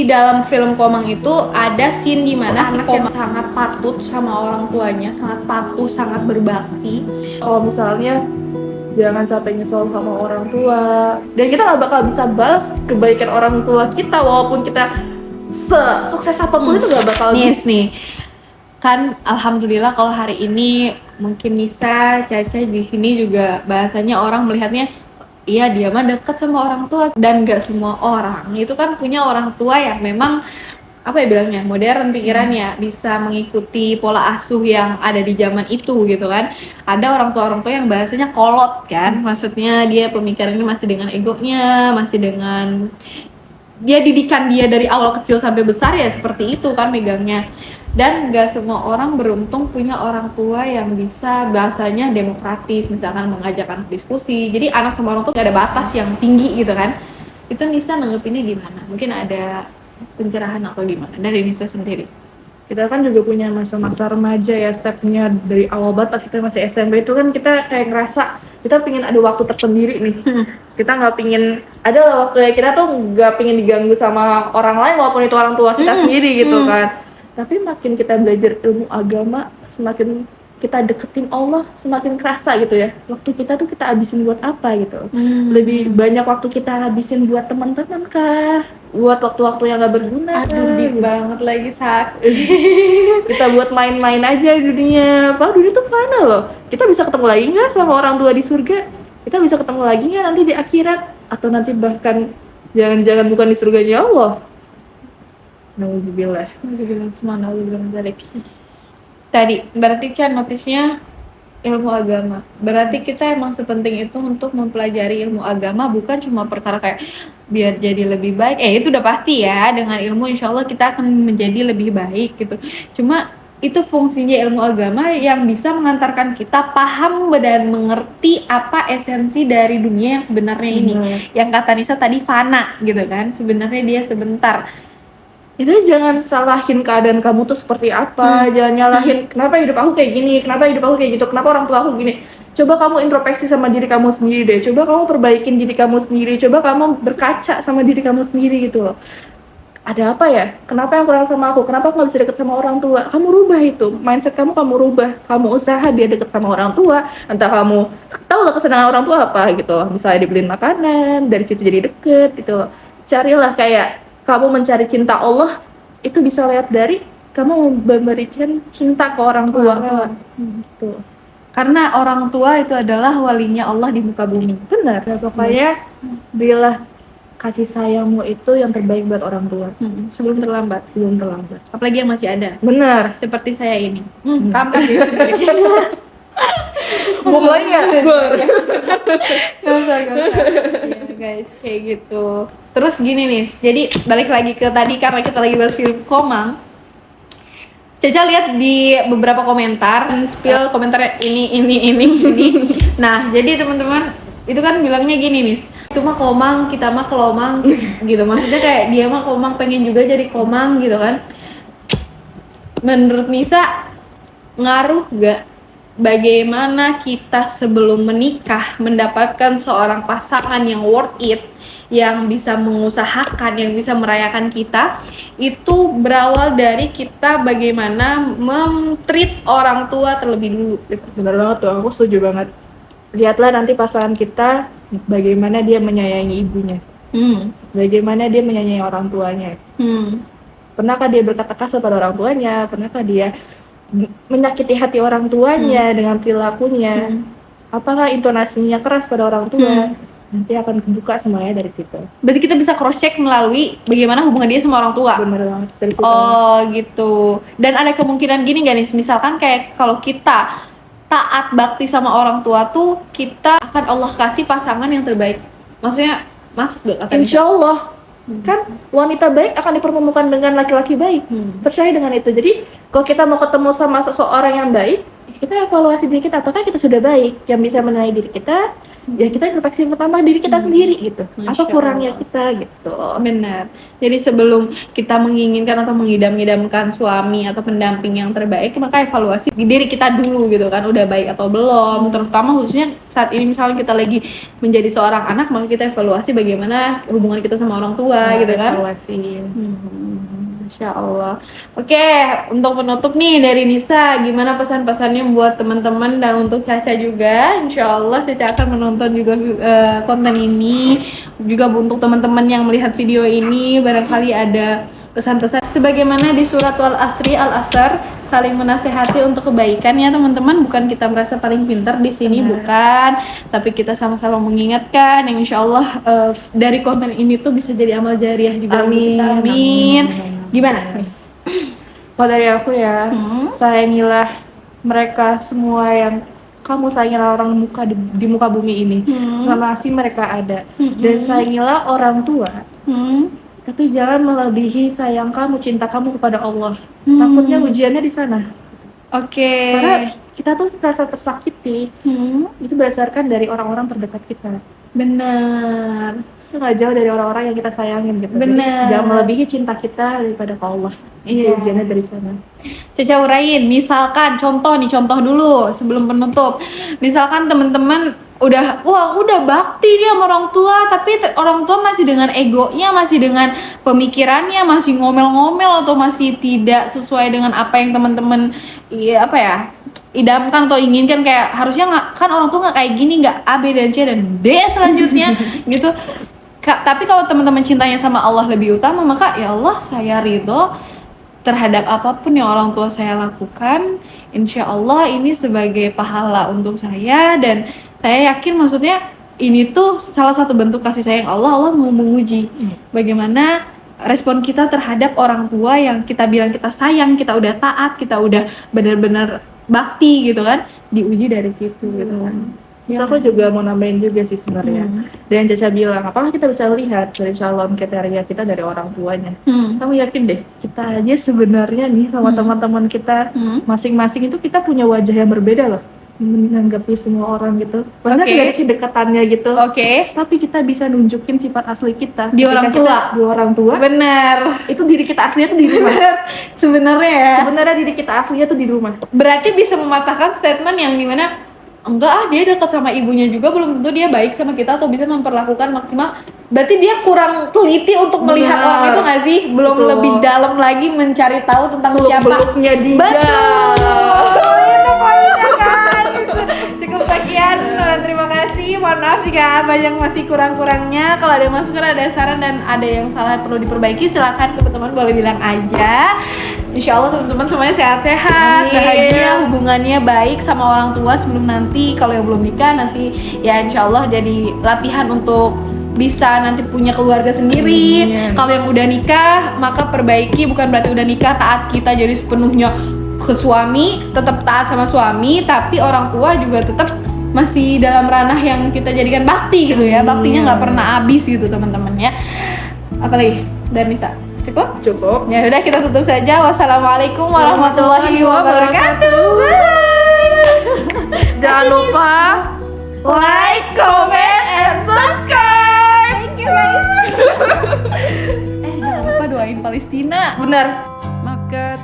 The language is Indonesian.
Di dalam film Komang itu ada scene di mana si Komang sangat patut sama orang tuanya, sangat patuh, sangat berbakti. Kalau misalnya jangan sampai nyesel sama orang tua, dan kita nggak bakal bisa balas kebaikan orang tua kita walaupun kita sukses apapun itu nggak bakal nih kan. Alhamdulillah kalau hari ini mungkin Nisa, Caca di sini juga bahasanya orang melihatnya iya dia mah dekat sama orang tua, dan gak semua orang itu kan punya orang tua yang memang apa ya bilangnya modern pikirannya, bisa mengikuti pola asuh yang ada di zaman itu gitu kan. Ada orang tua yang bahasanya kolot kan, maksudnya dia pemikirannya masih dengan egonya, masih dengan dia didikan dia dari awal kecil sampai besar ya seperti itu kan megangnya. Dan gak semua orang beruntung punya orang tua yang bisa bahasanya demokratis, misalkan mengajak anak diskusi. Jadi anak sama orang tua gak ada batas yang tinggi gitu kan. Itu Nisa nanggepinnya gimana? Mungkin ada pencerahan atau gimana dari Nisa sendiri? Kita kan juga punya masa-masa remaja ya, stepnya dari awal banget pas kita masih SMP itu kan kita kayak ngerasa kita pengen ada waktu tersendiri nih. Kita nggak pingin ada lah waktu kita tuh nggak pingin diganggu sama orang lain walaupun itu orang tua kita sendiri gitu kan. Tapi makin kita belajar ilmu agama, semakin kita deketin Allah, semakin kerasa gitu ya. Waktu kita tuh kita habisin buat apa gitu. Lebih banyak waktu kita habisin buat teman-teman kah? Buat waktu-waktu yang gak berguna. Aduh, deep banget lagi saat kita buat main-main aja di dunia. Padahal dunia tuh fana loh. Kita bisa ketemu lagi nggak sama orang tua di surga? Kita bisa ketemu lagi nggak nanti di akhirat? Atau nanti bahkan jangan-jangan bukan di surganya Allah? Nauzubillah. Tadi berarti Chan notisnya ilmu agama. Berarti kita emang sepenting itu untuk mempelajari ilmu agama, bukan cuma perkara kayak biar jadi lebih baik. Itu udah pasti ya, dengan ilmu insya Allah kita akan menjadi lebih baik gitu. Cuma itu fungsinya ilmu agama yang bisa mengantarkan kita paham dan mengerti apa esensi dari dunia yang sebenarnya ini. Yang kata Nisa tadi fana gitu kan, sebenarnya dia sebentar. Itu jangan salahin keadaan kamu tuh seperti apa, jangan nyalahin kenapa hidup aku kayak gini, kenapa hidup aku kayak gitu, kenapa orang tua aku gini. Coba kamu introspeksi sama diri kamu sendiri deh, coba kamu perbaikin diri kamu sendiri, coba kamu berkaca sama diri kamu sendiri gitu loh. Ada apa ya? Kenapa yang kurang sama aku? Kenapa aku gak bisa deket sama orang tua? Kamu rubah itu, mindset kamu rubah, kamu usaha biar deket sama orang tua. Entah kamu tahu lah kesenangan orang tua apa gitu loh, misalnya dibeliin makanan, dari situ jadi deket gitu loh. Carilah kayak kamu mencari cinta Allah itu bisa lihat dari kamu memberikan cinta ke orang tua. Gitu. Karena orang tua itu adalah walinya Allah di muka bumi. Benar. Ya, pokoknya berilah kasih sayangmu itu yang terbaik buat orang tua. Sebelum terlambat. Apalagi yang masih ada. Benar. Seperti saya ini. Kamu gitu. Mau mulai nggak? Gak usah. Ya guys, kayak gitu. Terus gini nih, jadi balik lagi ke tadi karena kita lagi bahas film Komang. Caca lihat di beberapa komentar, spill komentarnya ini. Nah, jadi teman-teman itu kan bilangnya gini nih, itu mah Komang, kita mah Kelomang gitu. Maksudnya kayak dia mah Komang pengen juga jadi Komang gitu kan. Menurut Nisa ngaruh gak bagaimana kita sebelum menikah mendapatkan seorang pasangan yang worth it, yang bisa mengusahakan, yang bisa merayakan kita, itu berawal dari kita bagaimana treat orang tua terlebih dulu. Benar banget tuh, aku setuju banget. Lihatlah nanti pasangan kita bagaimana dia menyayangi ibunya, bagaimana dia menyayangi orang tuanya. Pernahkah dia berkata kasar pada orang tuanya? Pernahkah dia menyakiti hati orang tuanya dengan perilakunya? Apakah intonasinya keras pada orang tua? Nanti akan kebuka semuanya dari situ. Berarti kita bisa cross check melalui bagaimana hubungan dia sama orang tua. Bener banget dari situ. Oh gitu. Dan ada kemungkinan gini gak nih, misalkan kayak kalau kita taat bakti sama orang tua tuh, kita akan Allah kasih pasangan yang terbaik. Maksudnya masuk gak? Insya Allah. Kan wanita baik akan dipertemukan dengan laki-laki baik. Percaya dengan itu. Jadi kalau kita mau ketemu sama seseorang yang baik, kita evaluasi diri kita, apakah kita sudah baik, yang bisa menilai diri kita, ya kita introspeksi pertama diri kita sendiri gitu. Apa Masya kurangnya Allah. kita gitu. Benar. Jadi sebelum kita menginginkan atau mengidam-idamkan suami atau pendamping yang terbaik, maka evaluasi di diri kita dulu gitu kan, udah baik atau belum. Terutama khususnya saat ini misalnya kita lagi menjadi seorang anak, maka kita evaluasi bagaimana hubungan kita sama orang tua gitu kan. Evaluasi. Masya Allah. Oke, untuk penutup nih dari Nisa, gimana pesan-pesannya buat teman-teman dan untuk Caca juga? Insya Allah Caca akan menonton juga konten ini. Juga untuk teman-teman yang melihat video ini, barangkali ada pesan-pesan sebagaimana di surat Al-Asr, saling menasehati untuk kebaikan ya teman-teman. Bukan kita merasa paling pintar di sini, bukan, tapi kita sama-sama mengingatkan yang insya Allah dari konten ini tuh bisa jadi amal jariah juga. Amin. Kita. Amin. Gimana, Miss? Kalau dari aku ya, sayangilah mereka semua yang kamu sayangilah orang di muka bumi ini, selama mereka ada. Dan sayangilah orang tua. Tapi jangan melebihi sayang kamu, cinta kamu kepada Allah. Takutnya ujiannya di sana. Oke. Karena kita tuh merasa tersakiti, itu berdasarkan dari orang-orang terdekat kita. Benar. Itu nggak jauh dari orang-orang yang kita sayangin gitu. Benar. Jadi, jangan melebihi cinta kita daripada ke Allah. Iya. Ujiannya dari sana. Caca urain, misalkan contoh dulu sebelum penutup. Misalkan teman-teman udah bakti dia sama orang tua, tapi orang tua masih dengan egonya, masih dengan pemikirannya, masih ngomel-ngomel atau masih tidak sesuai dengan apa yang teman-teman idamkan atau inginkan, kayak harusnya kan orang tua nggak kayak gini, nggak A, B, dan C dan D selanjutnya gitu. Tapi kalau teman-teman cintanya sama Allah lebih utama, maka ya Allah saya ridho terhadap apapun yang orang tua saya lakukan. Insya Allah ini sebagai pahala untuk saya, dan saya yakin maksudnya ini tuh salah satu bentuk kasih sayang Allah. Allah mau menguji bagaimana respon kita terhadap orang tua yang kita bilang kita sayang, kita udah taat, kita udah benar-benar bakti gitu kan, diuji dari situ gitu kan. Terus aku juga mau nambahin juga sih sebenarnya. Dan Caca bilang, apakah kita bisa lihat dari calon kriteria kita dari orang tuanya? Kamu yakin deh, kita aja sebenarnya nih sama teman-teman kita masing-masing itu kita punya wajah yang berbeda loh, menanggapi semua orang gitu. Maksudnya dari kedekatannya gitu. Tapi kita bisa nunjukin sifat asli kita di orang tua. Di orang tua. Bener. Itu diri kita aslinya tuh di rumah. Sebenarnya ya. Sebenarnya diri kita aslinya tuh di rumah. Berarti bisa mematahkan statement yang dimana enggak dia dekat sama ibunya juga belum tentu dia baik sama kita atau bisa memperlakukan maksimal. Berarti dia kurang teliti untuk melihat orang itu nggak sih? Belum lebih dalam lagi mencari tahu tentang siapa. Seluk-beluknya dia. Betul. Itu poinnya guys. Cukup sekian. Terima kasih. Mohon maaf jika banyak masih kurang-kurangnya. Kalau ada masukan, ada saran dan ada yang salah perlu diperbaiki, silakan teman-teman boleh bilang aja. Insya Allah teman-teman semuanya sehat-sehat, bahagia, hubungannya baik sama orang tua sebelum nanti kalau yang belum nikah nanti ya insya Allah jadi latihan untuk bisa nanti punya keluarga sendiri. Kalau yang udah nikah maka perbaiki, bukan berarti udah nikah taat kita jadi sepenuhnya ke suami, tetap taat sama suami, tapi orang tua juga tetap masih dalam ranah yang kita jadikan bakti gitu ya. Baktinya nggak pernah habis gitu teman-teman ya. Apalagi dari Nisa? Cukup. Ya udah kita tutup saja. Wassalamualaikum warahmatullahi wabarakatuh. Jangan lupa like, comment, and subscribe. Thank you guys. Jangan lupa doain Palestina. benar. Maka